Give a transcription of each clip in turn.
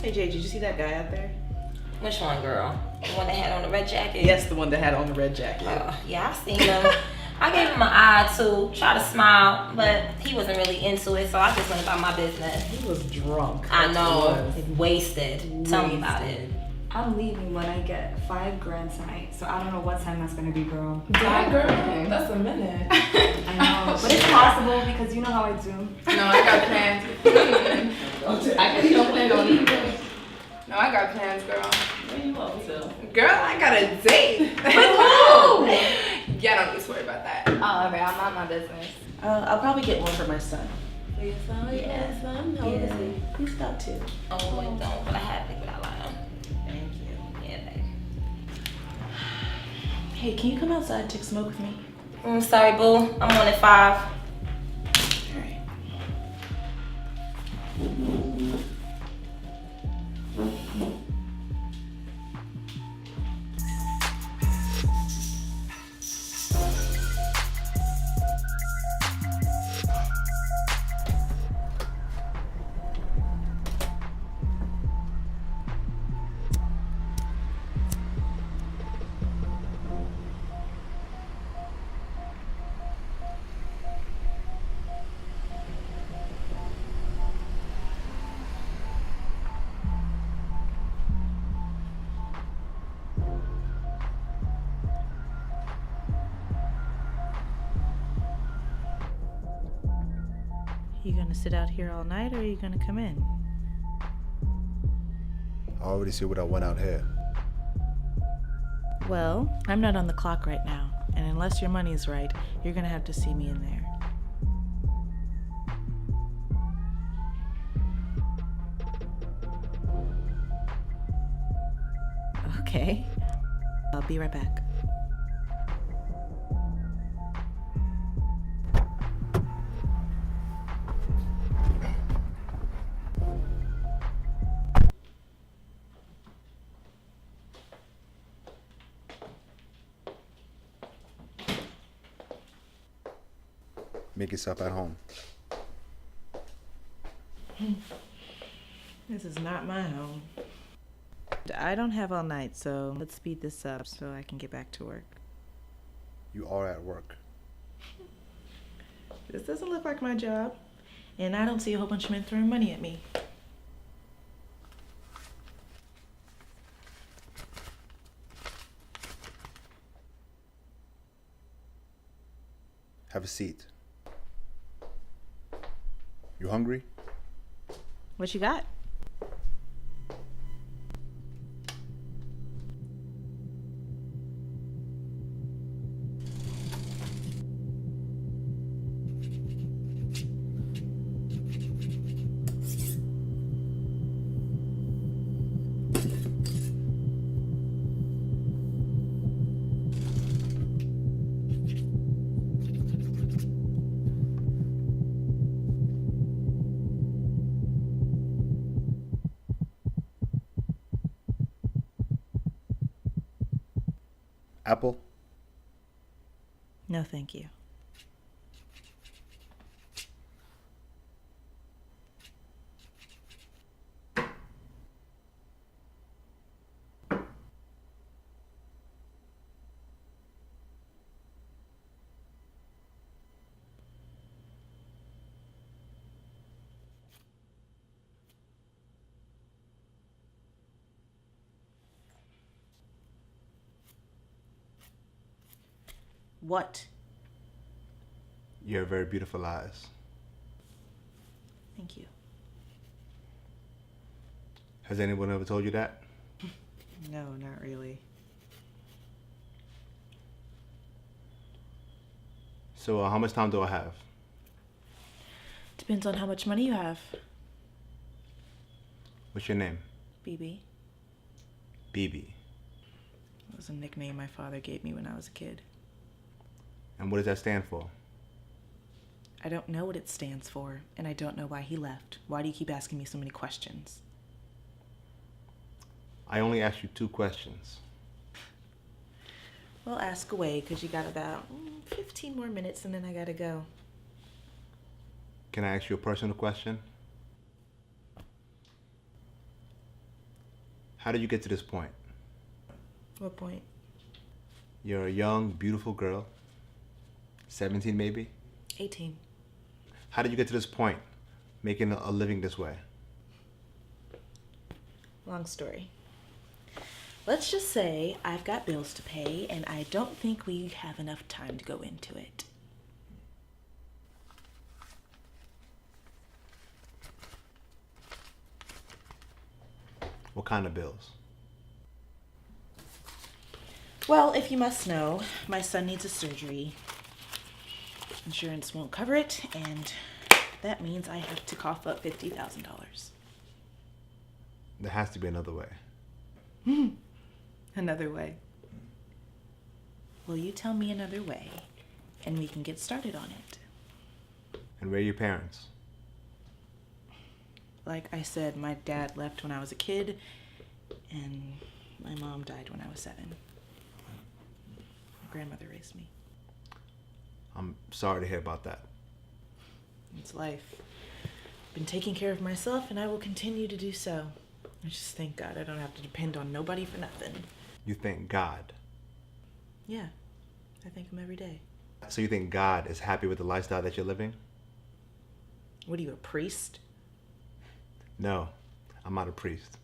Hey Jay, did you see that guy out there? Which one, girl? The one that had on the red jacket? Yes, the one that had on the red jacket. Yeah, I seen him. I gave him an eye too, tried to smile, but he wasn't really into it, so I just went about my business. He was drunk. I know, wasted. Tell me about it. I'm leaving when I get $5,000 tonight, so I don't know what time that's gonna be, girl. $5,000? That's a minute. I know, but it's possible because you know how I do. No, I got plans. I guess you don't plan on leaving. No, I got plans, girl. Where you off to? Girl, I got a date. With who? Yeah, don't need to worry about that. Oh, okay, I'm not my business. I'll probably get one for my son. For your son? Yeah. Son? How old is he? He's about 2. Oh, don't, but I had to think without lying. Thank you. Yeah, babe. Hey, can you come outside and take a smoke with me? Sorry, boo. I'm on at 5. All right. You gonna sit out here all night, or are you gonna come in? I already see what I want out here. Well, I'm not on the clock right now, and unless your money's right, you're gonna have to see me in there. Okay. I'll be right back. Make yourself at home. This is not my home. I don't have all night, so let's speed this up so I can get back to work. You are at work. This doesn't look like my job, and I don't see a whole bunch of men throwing money at me. Have a seat. You hungry? What you got? Apple? No, thank you. What? You have very beautiful eyes. Thank you. Has anyone ever told you that? No, not really. So how much time do I have? Depends on how much money you have. What's your name? BB. BB. It was a nickname my father gave me when I was a kid. And what does that stand for? I don't know what it stands for, and I don't know why he left. Why do you keep asking me so many questions? I only asked you 2 questions. Well, ask away, because you got about 15 more minutes, and then I gotta go. Can I ask you a personal question? How did you get to this point? What point? You're a young, beautiful girl. 17 maybe? 18. How did you get to this point, making a living this way? Long story. Let's just say I've got bills to pay, and I don't think we have enough time to go into it. What kind of bills? Well, if you must know, my son needs a surgery. Insurance won't cover it, and that means I have to cough up $50,000. There has to be another way. Another way. Will you tell me another way, and we can get started on it? And where are your parents? Like I said, my dad left when I was a kid, and my mom died when I was 7. My grandmother raised me. I'm sorry to hear about that. It's life. Been taking care of myself, and I will continue to do so. I just thank God I don't have to depend on nobody for nothing. You thank God. Yeah, I thank him every day. So you think God is happy with the lifestyle that you're living? What are you, a priest? No, I'm not a priest.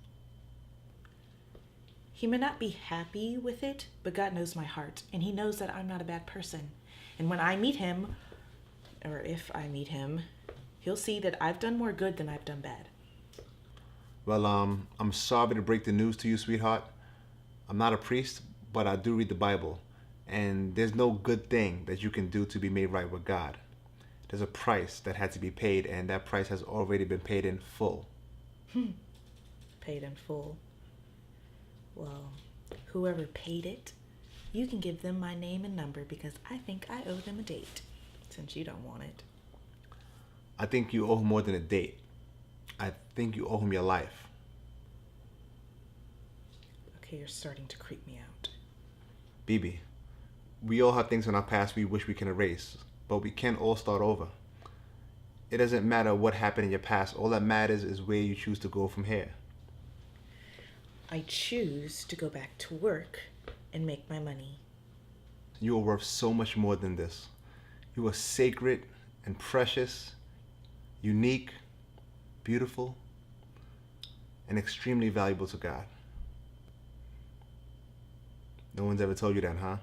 He may not be happy with it, but God knows my heart, and he knows that I'm not a bad person. And when I meet him, or if I meet him, he'll see that I've done more good than I've done bad. Well, I'm sorry to break the news to you, sweetheart. I'm not a priest, but I do read the Bible. And there's no good thing that you can do to be made right with God. There's a price that had to be paid, and that price has already been paid in full. Paid in full. Well, whoever paid it, you can give them my name and number because I think I owe them a date, since you don't want it. I think you owe him more than a date. I think you owe him your life. Okay, you're starting to creep me out. Bibi, we all have things in our past we wish we can erase, but we can't all start over. It doesn't matter what happened in your past. All that matters is where you choose to go from here. I choose to go back to work and make my money. You are worth so much more than this. You are sacred and precious, unique, beautiful, and extremely valuable to God. No one's ever told you that, huh?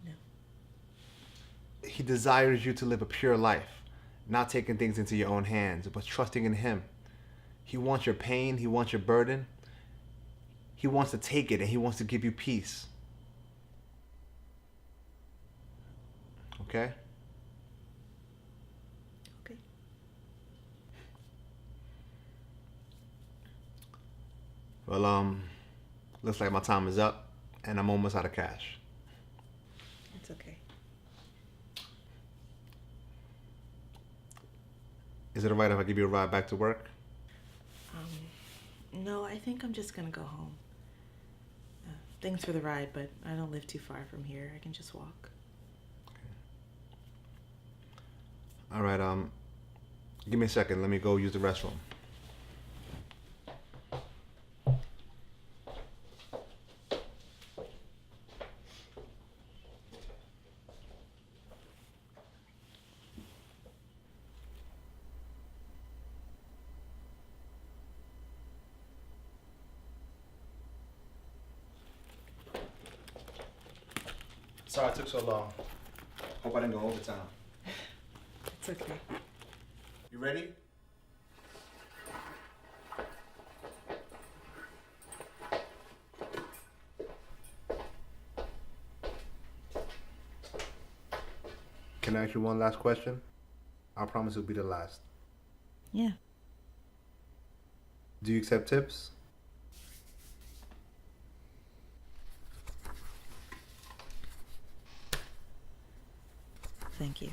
No. He desires you to live a pure life, not taking things into your own hands, but trusting in him. He wants your pain, he wants your burden. He wants to take it, and he wants to give you peace. Okay? Okay. Well, looks like my time is up, and I'm almost out of cash. It's okay. Is it alright if I give you a ride back to work? No, I think I'm just gonna go home. Thanks for the ride, but I don't live too far from here. I can just walk. Alright, give me a second. Let me go use the restroom. Sorry it took so long. Hope I didn't go overtime. It's okay. You ready? Can I ask you one last question? I promise it'll be the last. Yeah. Do you accept tips? Thank you.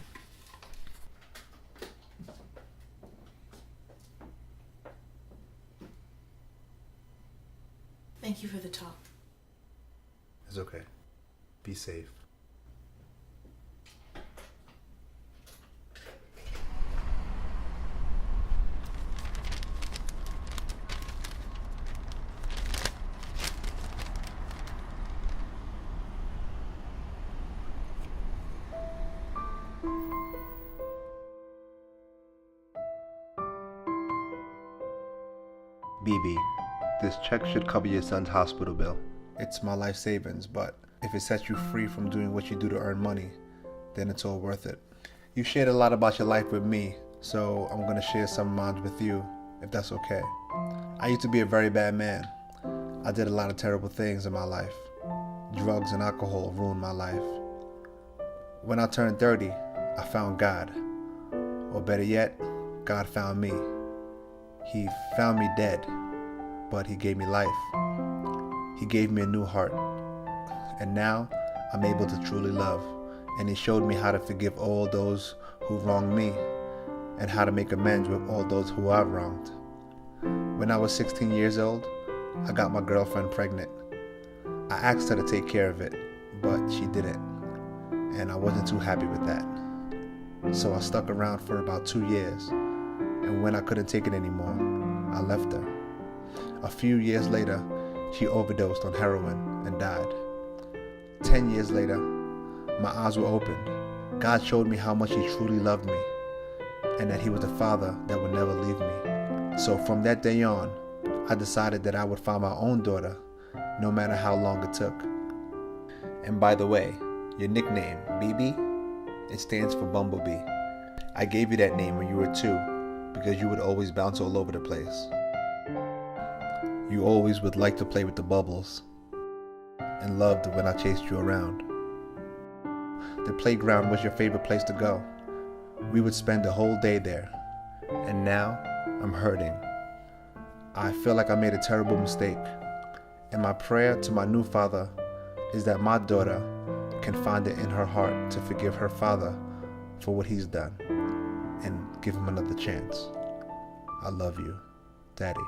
Thank you for the talk. It's okay. Be safe. BB, this check should cover your son's hospital bill. It's my life savings, but if it sets you free from doing what you do to earn money, then it's all worth it. You shared a lot about your life with me, so I'm going to share some of mine with you, if that's okay. I used to be a very bad man. I did a lot of terrible things in my life. Drugs and alcohol ruined my life. When I turned 30, I found God. Or better yet, God found me. He found me dead, but He gave me life. He gave me a new heart. And now I'm able to truly love. And He showed me how to forgive all those who wronged me and how to make amends with all those who I've wronged. When I was 16 years old, I got my girlfriend pregnant. I asked her to take care of it, but she didn't. And I wasn't too happy with that. So I stuck around for about 2 years. And when I couldn't take it anymore, I left her. A few years later, she overdosed on heroin and died. 10 years later, my eyes were opened. God showed me how much He truly loved me and that He was a father that would never leave me. So from that day on, I decided that I would find my own daughter, no matter how long it took. And by the way, your nickname, BB, it stands for Bumblebee. I gave you that name when you were 2 because you would always bounce all over the place. You always would like to play with the bubbles and loved when I chased you around. The playground was your favorite place to go. We would spend the whole day there. And now I'm hurting. I feel like I made a terrible mistake. And my prayer to my new father is that my daughter can find it in her heart to forgive her father for what he's done and give him another chance. I love you, Daddy.